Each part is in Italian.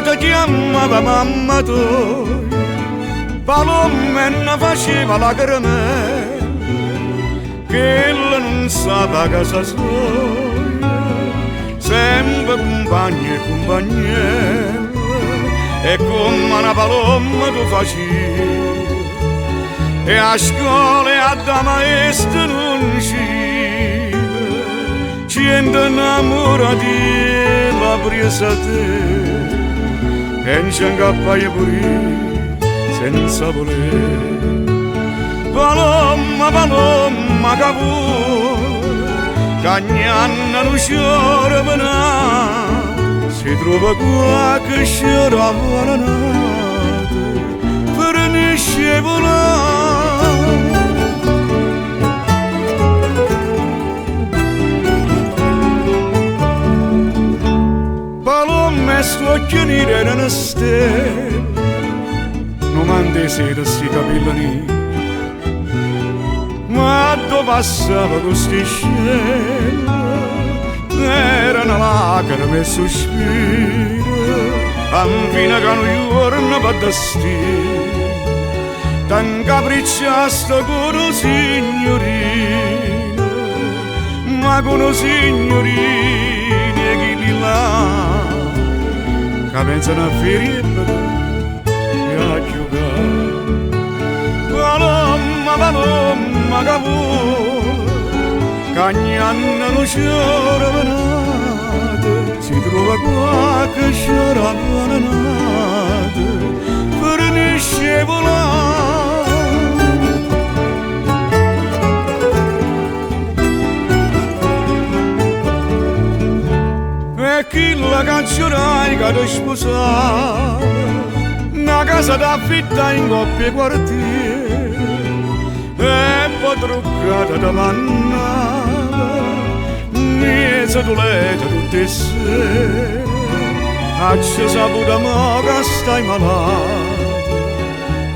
ti chiamava mamma tu, Paloma ne faceva la caramella, che ella non sa casa sua, sempre compagna e compagnella, e come una paloma tu facevi, e a scuola e a da maestra non usciva, gente innamorati la presa a te, e non ci ingappai pure senza volere. Paloma, paloma che vuole, che ogni anno non sciora venà, si trova qualche sciora avvalanata per ne scivolare. Paloma e sto occhio nero erano stelle, non mandi sera si capillani, ma dove passava questi scene erano lacrime e sospiri, fino che un giorno va da stire, tan capricciato con una signorina, ma con una signorina che di là che pensano a ferirla a giocare. Paloma, paloma che vuole, che ogni anno non sciora venata, si trova qualche sciora avvalanata per ne scivolare. E chi la cancionai che ti sposava, una casa d'affitta in coppie e quartiere, e poi truccata da mannava, mezza doleta tutte le sere, c'è saputo mo che stai malato,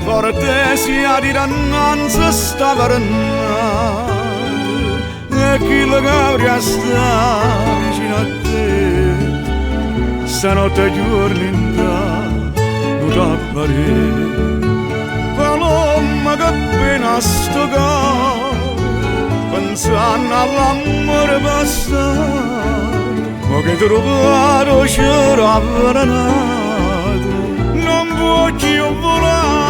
forte sia di dannanza sta parlando, e chi la cauria sta vicino a te, stanotte giorni in Paloma che appena sto capo, pensando all'amore passato, ma che trovato c'era avvelenato, non può più volare.